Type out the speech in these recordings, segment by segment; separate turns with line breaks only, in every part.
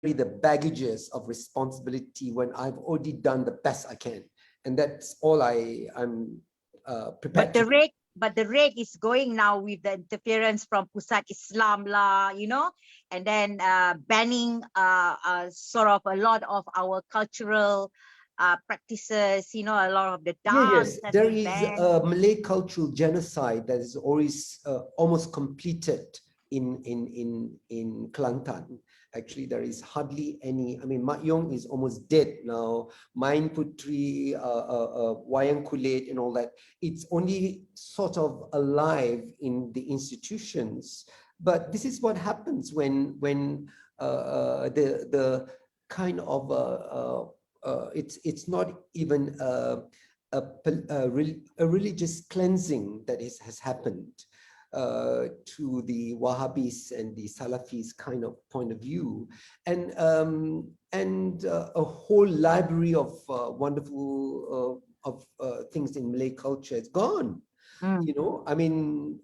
the baggages of responsibility when I've already done the best I can, and that's all I'm prepared to do.
But the rate is going now with the interference from Pusat Islam lah, you know, and then banning sort of a lot of our cultural practices, you know, a lot of the dance.
Yes, there is a Malay cultural genocide that is always almost completed in Kelantan. Actually, there is hardly any. I mean, Mat Yong is almost dead now. Main Putri, Wayang Kulit, and all that. It's only sort of alive in the institutions. But this is what happens when the kind of it's not even a religious cleansing that has happened. To the Wahhabis and the Salafis kind of point of view, and a whole library of wonderful things in Malay culture is gone. You know, I mean,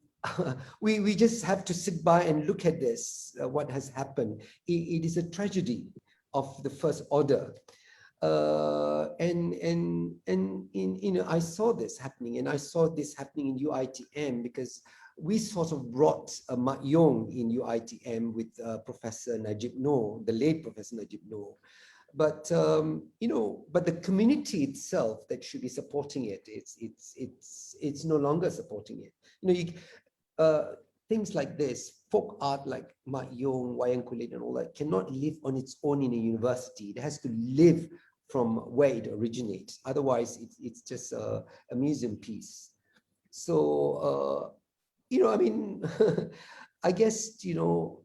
we just have to sit by and look at this. What has happened? It is a tragedy of the first order. And you know, I saw this happening, and I saw this happening in UITM because we sort of brought Mat Yong in UITM with Professor Najib Noor, the late Professor Najib Noor. But you know, but the community itself that should be supporting it, it's no longer supporting it. You know, things like this, folk art like Mat Yong, Wayang Kulit, and all that cannot live on its own in a university. It has to live from where it originates. Otherwise, it's just a museum piece. So. You know, I mean, I guess, you know,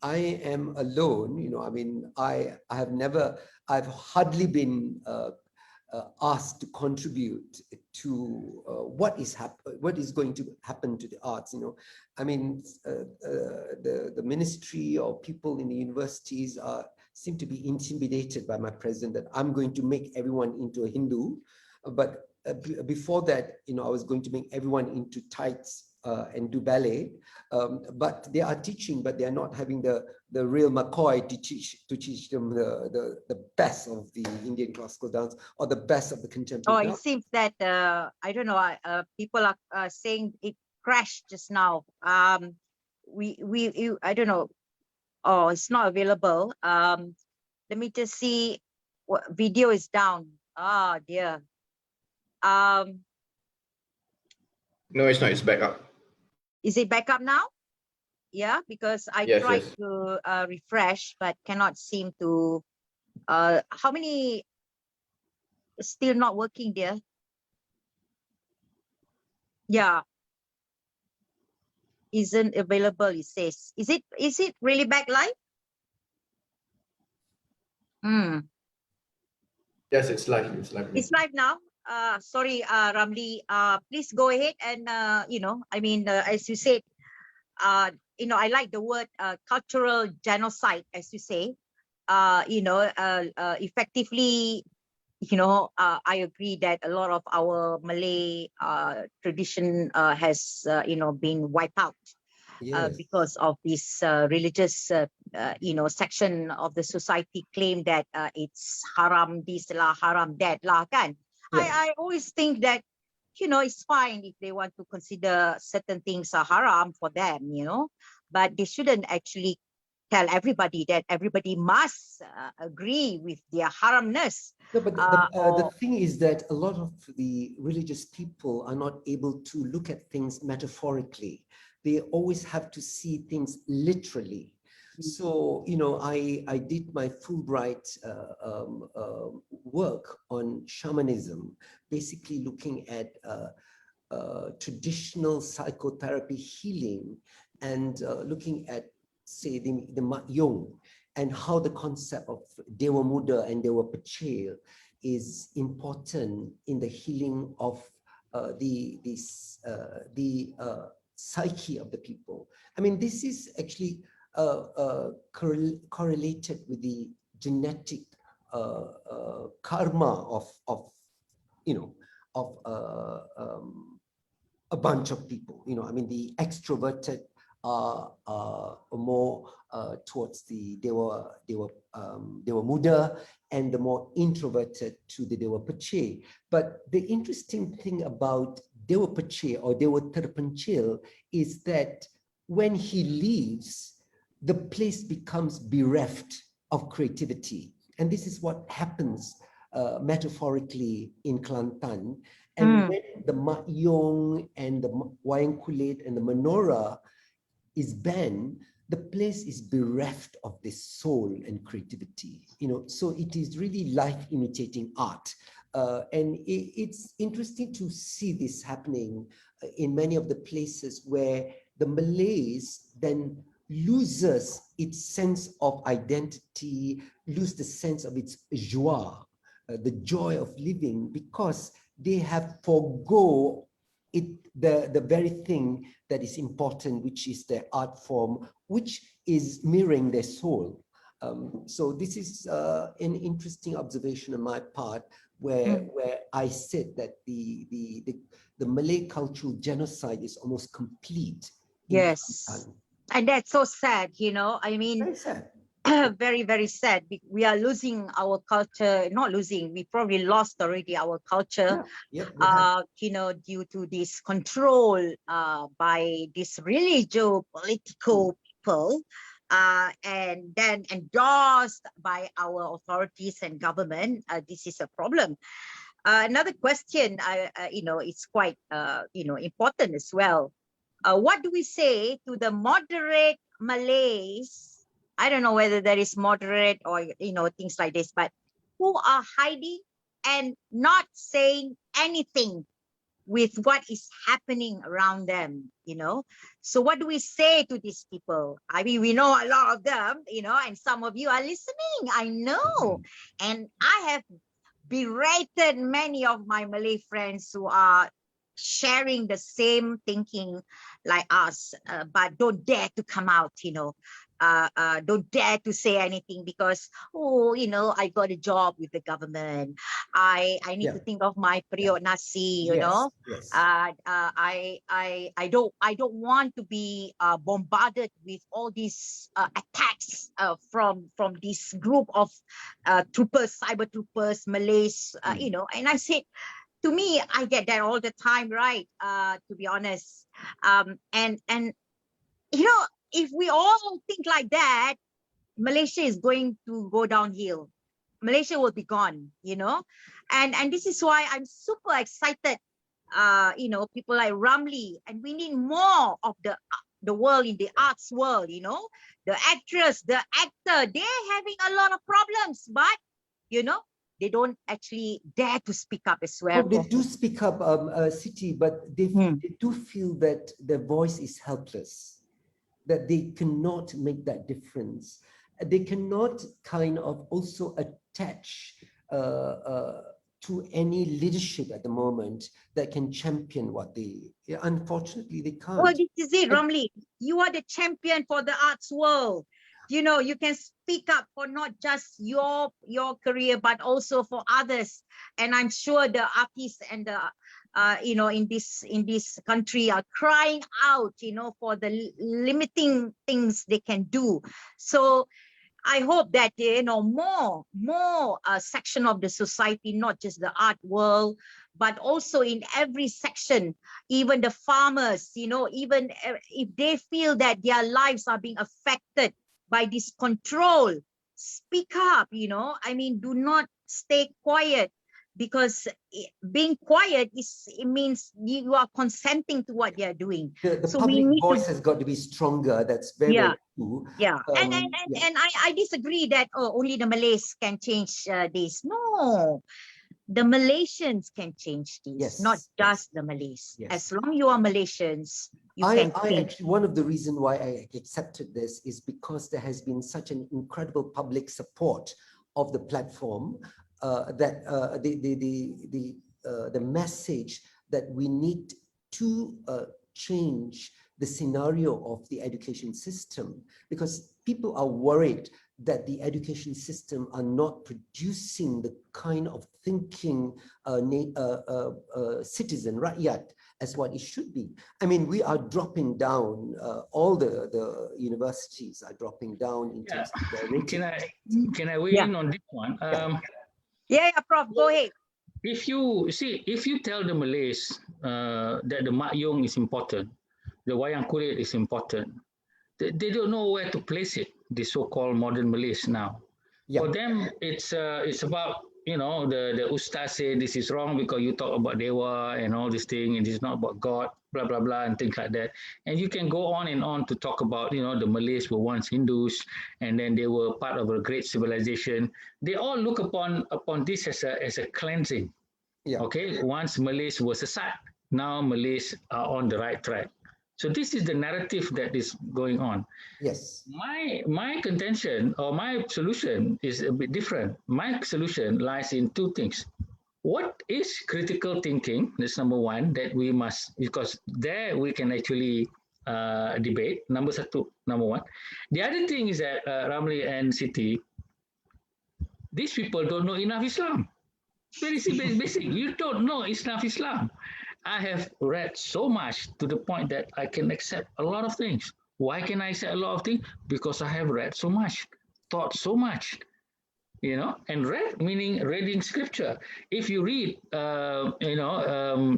I am alone, you know, I mean, I've hardly been asked to contribute to what is going to happen to the arts, you know. I mean, the ministry or people in the universities seem to be intimidated by my president that I'm going to make everyone into a Hindu, but before that, you know, I was going to make everyone into tights and do ballet, but they are teaching, but they are not having the real McCoy to teach them the best of the Indian classical dance or the best of the contemporary dance.
It seems that I don't know. People are saying it crashed just now. I don't know. Oh, it's not available. Let me just see. What video is down? Oh dear.
No, it's not. It's back up.
Is it back up now? Yeah, because I tried to refresh, but cannot seem to. How many still not working, dear? Yeah, isn't available. It says. Is it really back live?
Yes, it's live. It's live.
It's live now. Sorry, Ramli. Please go ahead and you know, I mean, as you said, you know, I like the word cultural genocide, as you say. You know, effectively, you know, I agree that a lot of our Malay tradition has, you know, been wiped out. Yes. Because of this religious, you know, section of the society claim that it's haram this lah, haram that lah, kan? Yeah. I always think that, you know, it's fine if they want to consider certain things are haram for them, you know, but they shouldn't actually tell everybody that everybody must agree with their haramness.
No, but the thing is that a lot of the religious people are not able to look at things metaphorically. They always have to see things literally. So, you know, I did my Fulbright work on shamanism, basically looking at traditional psychotherapy healing and looking at, say, the Mat Yong and how the concept of Dewa Muda and Dewa Pecil is important in the healing of the psyche of the people. I mean, this is actually correlated with the genetic karma of you know, of a bunch of people. You know, I mean, the extroverted are more towards they were Muda, and the more introverted to the Dewa Pece. But the interesting thing about Dewa Pece or Dewa Terpencil is that when he leaves, the place becomes bereft of creativity. And this is what happens metaphorically in Kelantan. And when the Mak and the Wayang Kulit and the Menorah is banned, the place is bereft of this soul and creativity. So it is really life imitating art. And it's interesting to see this happening in many of the places where the Malays then loses its sense of identity, lose the sense of its joie, the joy of living, because they have forgo the very thing that is important, which is their art form, which is mirroring their soul. So this is an interesting observation on my part, where I said that the Malay cultural genocide is almost complete.
Yes, and that's so sad. I mean,
very sad.
Very, very sad. We are losing our culture. Not losing, we probably lost already our culture. Due to this control by this political people, and then endorsed by our authorities and government. This is a problem. Another question, it's quite important as well. What do we say to the moderate Malays? I don't know whether that is moderate or, things like this, but who are hiding and not saying anything with what is happening around them, So what do we say to these people? I mean, we know a lot of them, and some of you are listening, I know. And I have berated many of my Malay friends who are sharing the same thinking like us, but don't dare to come out, don't dare to say anything because, I got a job with the government. I need to think of my period nasi,
Yes.
I don't want to be bombarded with all these attacks from this group of troopers, cyber troopers, Malays, and I said, to me, I get that all the time, right? To be honest. And if we all think like that, Malaysia is going to go downhill. Malaysia will be gone, and this is why I'm super excited. People like Ramli, and we need more of the world in the arts world, the actress, the actor, they're having a lot of problems, but they don't actually dare to speak up as well.
They do speak up, Siti, but they do feel that their voice is helpless, that they cannot make that difference. They cannot kind of also attach to any leadership at the moment that can champion what unfortunately, they can't.
Well, this is it, Ramli. You are the champion for the arts world. You can speak up for not just your career, but also for others. And I'm sure the artists and the in this country are crying out, for the limiting things they can do. So I hope that more section of the society, not just the art world, but also in every section, even the farmers, even if they feel that their lives are being affected by this control, speak up, I mean, do not stay quiet, because being quiet means you are consenting to what they are doing.
The
So
public voice has got to be stronger. That's very true.
Yeah. And I disagree that only the Malays can change this. No, the Malaysians can change this, not just the Malays. As long you are Malaysians, you can change.
Actually, one of the reasons why I accepted this is because there has been such an incredible public support of the platform, that the message that we need to change the scenario of the education system, because people are worried that the education system are not producing the kind of thinking citizen, rakyat, as what it should be. I mean, we are dropping down, all the universities are dropping down in terms of their rating.
Can I weigh in on this one?
Yeah, Prof, go ahead.
If you tell the Malays that the MAJU is important, the wayang kulit is important, they don't know where to place it, the so-called modern Malays now. For them, it's about, you know, the ustaz say this is wrong because you talk about Dewa and all this thing, and it's not about God, blah, blah, blah, and things like that. And you can go on and on to talk about, you know, the Malays were once Hindus, and then they were part of a great civilization. They all look upon this as a cleansing. Okay, once Malays were sesat, now Malays are on the right track. So this is the narrative that is going on.
Yes.
My contention or my solution is a bit different. My solution lies in two things. What is critical thinking? That's number one, that we must, because there we can actually debate. Number one. The other thing is that Ramli and Siti, these people don't know enough Islam. Very basic. You don't know enough Islam. I have read so much to the point that I can accept a lot of things. Why can I accept a lot of things? Because I have read so much, thought so much, you know, and read meaning reading scripture. If you read,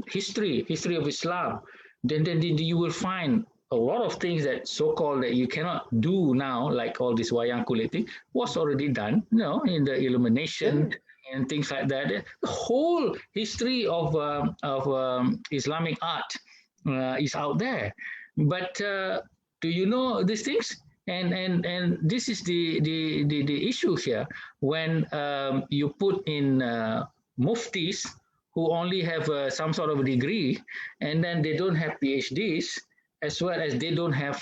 history of Islam, then you will find a lot of things that so-called that you cannot do now, like all this wayang kulit thing, was already done, you know, in the illumination. And things like that. The whole history of Islamic art is out there. But do you know these things? And this is the issue here. When you put in muftis who only have some sort of a degree, and then they don't have PhDs, as well as they don't have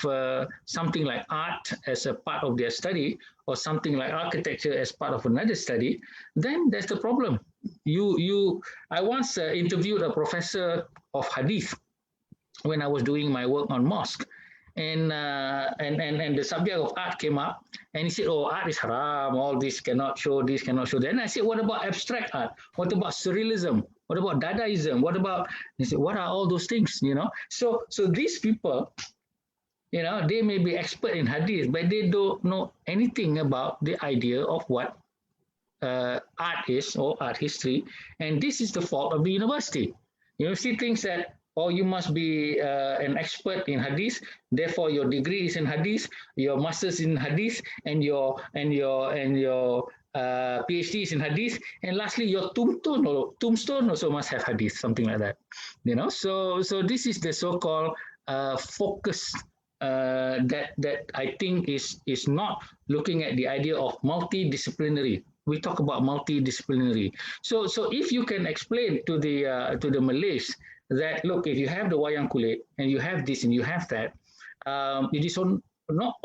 something like art as a part of their study, or something like architecture as part of another study, then that's the problem. I once interviewed a professor of hadith when I was doing my work on mosque, and the subject of art came up, and he said, "Oh, art is haram. All this cannot show this, cannot show that." And I said, "What about abstract art? What about surrealism? What about Dadaism? What about?" He said, "What are all those things?" You know. So these people, you know, they may be expert in hadith, but they don't know anything about the idea of what art is or art history. And this is the fault of the university. University thinks that, oh, you must be an expert in hadith, therefore your degree is in hadith, your master's in hadith, and your PhD is in hadith, and lastly your tombstone also must have hadith, something like that. You know, so this is the so-called focus that I think is not looking at the idea of multidisciplinary. We talk about multidisciplinary. So if you can explain to the Malays that, look, if you have the wayang kulit and you have this and you have that, it is not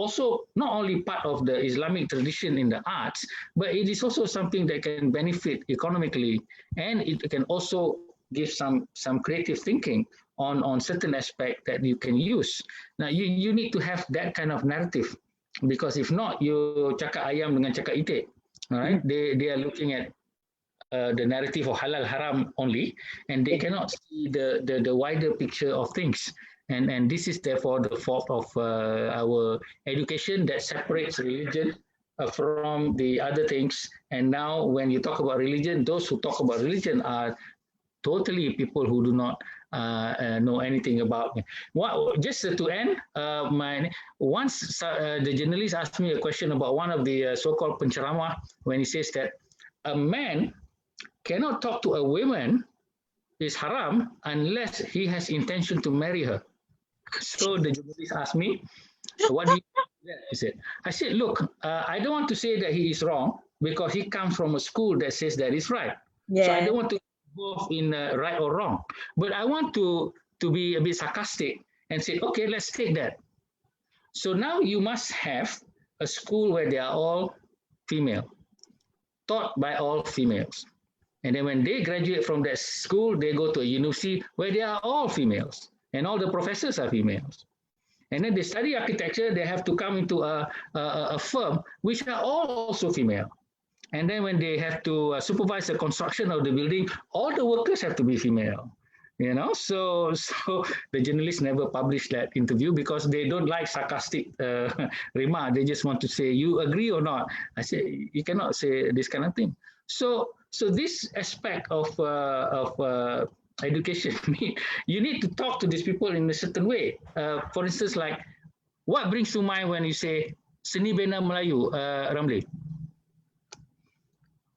only part of the Islamic tradition in the arts, but it is also something that can benefit economically, and it can also give some creative thinking on certain aspect that you can use. Now you need to have that kind of narrative, because if not, you cakap ayam dengan cakap itik. All right, they are looking at the narrative of halal haram only, and they cannot see the wider picture of things. And this is therefore the fault of our education that separates religion from the other things. And now when you talk about religion, those who talk about religion are totally people who do not know anything about it. Just to end, once the journalist asked me a question about one of the so-called penceramah, when he says that a man cannot talk to a woman is haram unless he has intention to marry her. So the journalist asked me, what do you think? He said, I said, look, I don't want to say that he is wrong, because he comes from a school that says that is right. Yeah. So I don't want to go in right or wrong, but I want to be a bit sarcastic and say, okay, let's take that. So now you must have a school where they are all female, taught by all females. And then when they graduate from that school, they go to a university where they are all females, and all the professors are females. And then they study architecture, they have to come into a firm which are all also female. And then when they have to supervise the construction of the building, all the workers have to be female. You know, so the journalists never publish that interview because they don't like sarcastic remark. They just want to say, you agree or not? I say, you cannot say this kind of thing. So this aspect of education, you need to talk to these people in a certain way. For instance, like what brings to mind when you say seni bina Melayu, Ramli?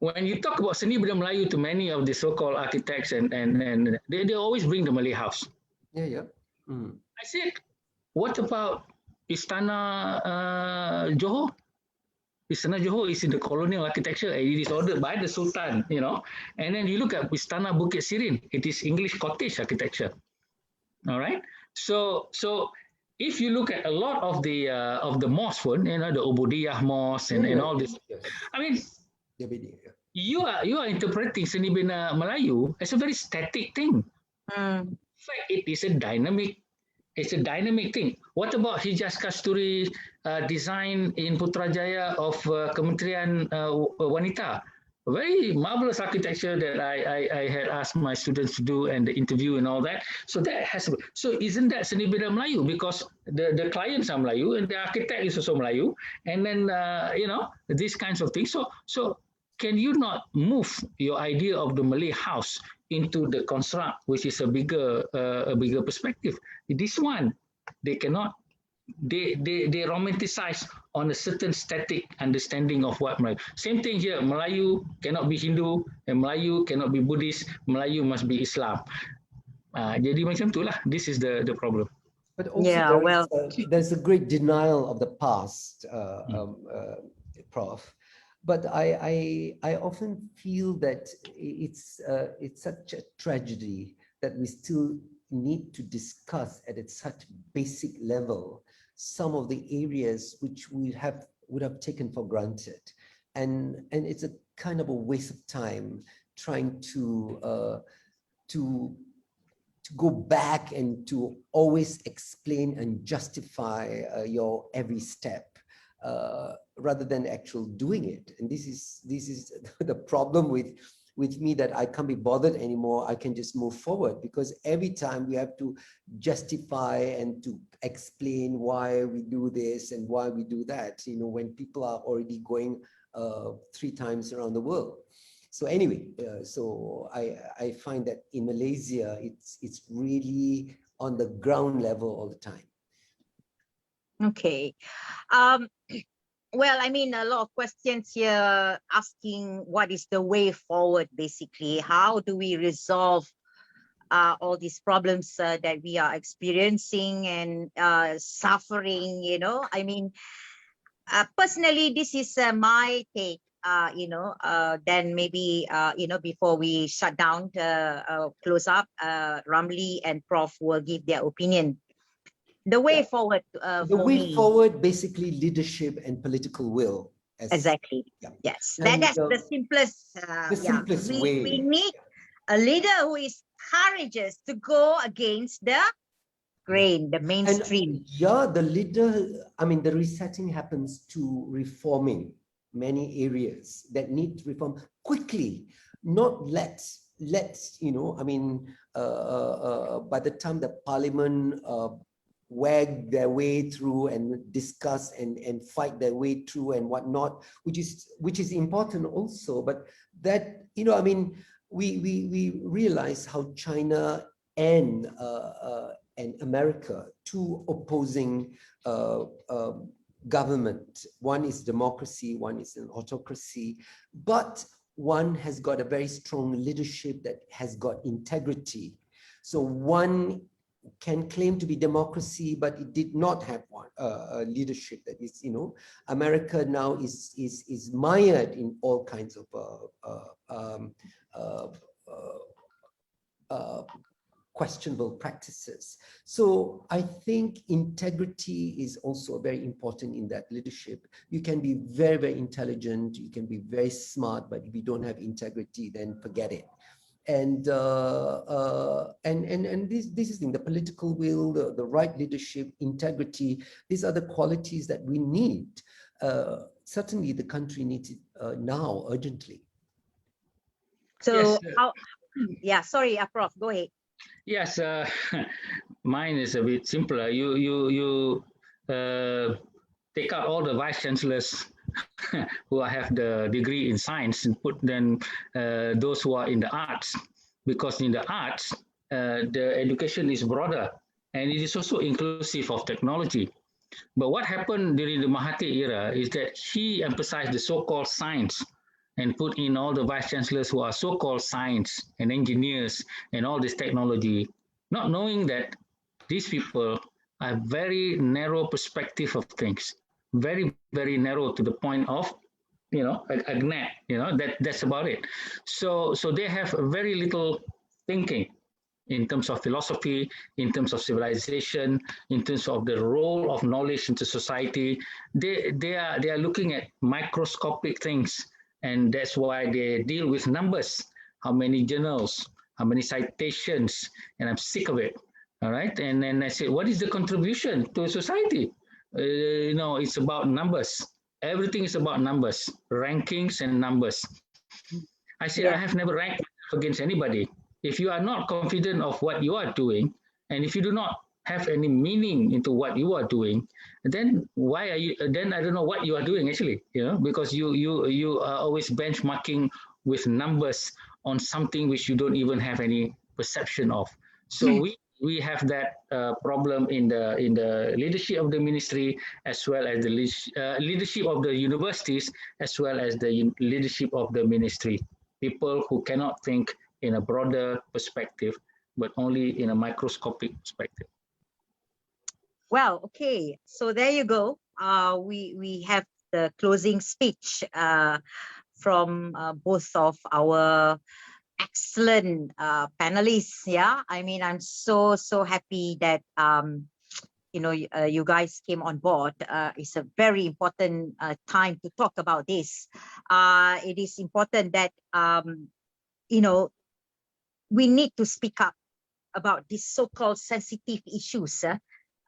When you talk about seni budaya Melayu to many of the so-called architects and they always bring the Malay house.
Yeah, yeah. Mm.
I said, what about Istana Johor? Istana Johor is in the colonial architecture. It is ordered by the Sultan, you know. And then you look at Istana Bukit Sirin. It is English cottage architecture. All right. So if you look at a lot of the mosques, you know, the Ubudiyah mosque and all this,
Yes.
I mean,
Yeah.
you are interpreting seni bina Melayu as a very static thing.
Mm.
In fact, it is a dynamic. It's a dynamic thing. What about Hijaz Kasturi design in Putrajaya of Kementerian Wanita? Very marvelous architecture that I had asked my students to do and the interview and all that. So that has. So isn't that seni bina Melayu? Because the clients are Melayu and the architect is also Melayu, and then you know, these kinds of things. So can you not move your idea of the Malay house into the construct, which is a bigger perspective? This one, they cannot. They romanticize on a certain static understanding of what Melayu. Same thing here. Melayu cannot be Hindu, and Melayu cannot be Buddhist. Melayu must be Islam. Jadi macam itulah. This is the problem.
But also
Yeah,
there's a great denial of the past, Prof. But I often feel that it's such a tragedy that we still need to discuss at such basic level some of the areas which we would have taken for granted, and it's a kind of a waste of time trying to go back and to always explain and justify your every step. Rather than actual doing it. And this is the problem with me, that I can't be bothered anymore. I can just move forward, because every time we have to justify and to explain why we do this and why we do that, you know, when people are already going 3 times around the world. So anyway, so I find that in Malaysia, it's really on the ground level all the time.
Okay. Well, I mean, a lot of questions here asking what is the way forward, basically. How do we resolve all these problems that we are experiencing and suffering, you know? I mean, personally, this is my take, you know, then maybe, you know, before we shut down, close up, Ramli and Prof will give their opinion. The way forward
the way forward, basically leadership and political will.
Exactly.
Yeah.
Yes, that's the simplest.
The simplest way.
We need a leader who is courageous to go against the grain, the mainstream.
And, the leader. I mean, the resetting happens to reforming many areas that need reform quickly. Not let's you know. I mean, by the time the parliament wag their way through and discuss and fight their way through and whatnot, which is important also. But that, you know, I mean, we realize how China and America, two opposing government. One is democracy, one is an autocracy, but one has got a very strong leadership that has got integrity. So one can claim to be democracy, but it did not have one leadership that is, you know, America now is mired in all kinds of questionable practices. So I think integrity is also very important in that leadership. You can be very, very intelligent, you can be very smart, but if you don't have integrity, then forget it. And this is in the political will, the right leadership, integrity. These are the qualities that we need. Certainly, the country needs it now urgently.
So,
Yes,
yeah, sorry, Prof, go ahead.
Yes, mine is a bit simpler. You take out all the vice chancellors who have the degree in science and put then those who are in the arts, because in the arts the education is broader and it is also inclusive of technology. But what happened during the Mahathir era is that he emphasized the so-called science and put in all the vice chancellors who are so-called science and engineers and all this technology, not knowing that these people have very narrow perspective of things, very, very narrow to the point of, a gnat, that's about it. So they have very little thinking in terms of philosophy, in terms of civilization, in terms of the role of knowledge into society. They are looking at microscopic things, and that's why they deal with numbers. How many journals? How many citations? And I'm sick of it. All right. And then I said, what is the contribution to society? It's about numbers. Everything is about numbers, rankings and numbers. I said, I have never ranked against anybody. If you are not confident of what you are doing, and if you do not have any meaning into what you are doing, then why are you? Then I don't know what you are doing actually. Because you are always benchmarking with numbers on something which you don't even have any perception of. So we have that problem in the leadership of the ministry, as well as the leadership of the universities, as well as the leadership of the ministry. People who cannot think in a broader perspective, but only in a microscopic perspective.
Well, okay. So there you go. We have the closing speech from both of our excellent panelists. Yeah, I mean, I'm so happy that you guys came on board. It's a very important time to talk about this. It is important that we need to speak up about these so-called sensitive issues.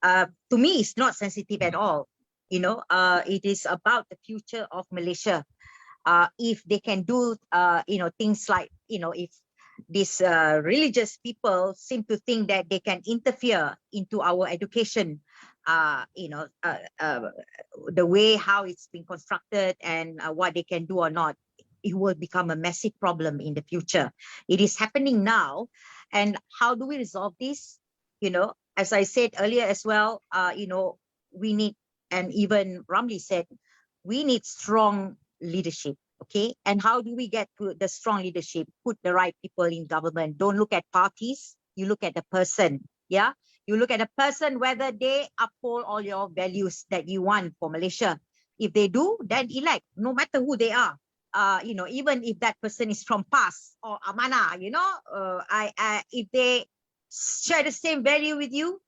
To me, it's not sensitive at all. It is about the future of Malaysia. If they can do, things like, if these religious people seem to think that they can interfere into our education, the way how it's been constructed and what they can do or not, it will become a massive problem in the future. It is happening now. And how do we resolve this? As I said earlier as well, we need, and even Ramli said, we need strong leadership. Okay. And how do we get to the strong leadership? Put the right people in government. Don't look at parties. You look at the person. Yeah. You look at the person, whether they uphold all your values that you want for Malaysia. If they do, then elect, no matter who they are. Even if that person is from PAS or Amanah, if they share the same value with you,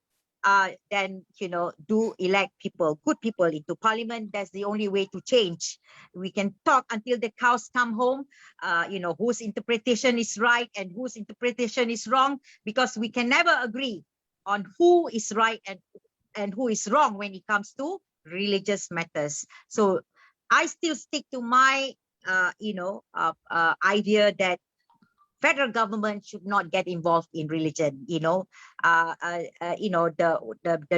then, do elect people, good people into parliament. That's the only way to change. We can talk until the cows come home, whose interpretation is right and whose interpretation is wrong, because we can never agree on who is right and who is wrong when it comes to religious matters. So I still stick to my idea that federal government should not get involved in religion. The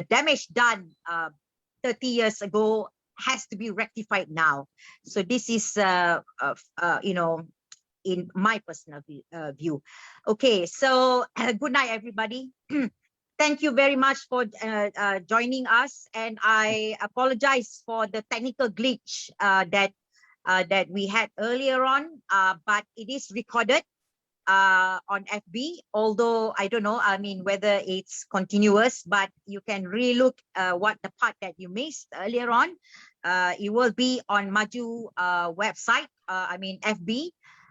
damage done 30 years ago has to be rectified now. So this is in my personal view. Okay, so good night, everybody. Thank you very much for joining us, and I apologize for the technical glitch that we had earlier on, but it is recorded on FB, although I don't know, whether it's continuous, but you can relook what the part that you missed earlier on. It will be on MAJU website, FB,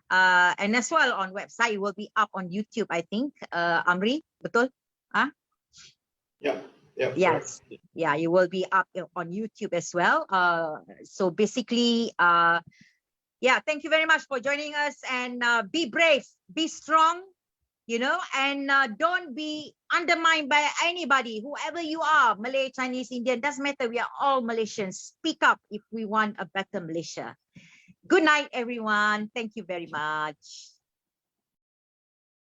and as well on website. It will be up on YouTube, I think. Amri, betul? Huh?
Yeah.
Yes. Yeah, it will be up on YouTube as well. So basically, thank you very much for joining us, and be brave, be strong, and don't be undermined by anybody, whoever you are, Malay, Chinese, Indian, doesn't matter. We are all Malaysians. Speak up if we want a better Malaysia. Good night, everyone. Thank you very much.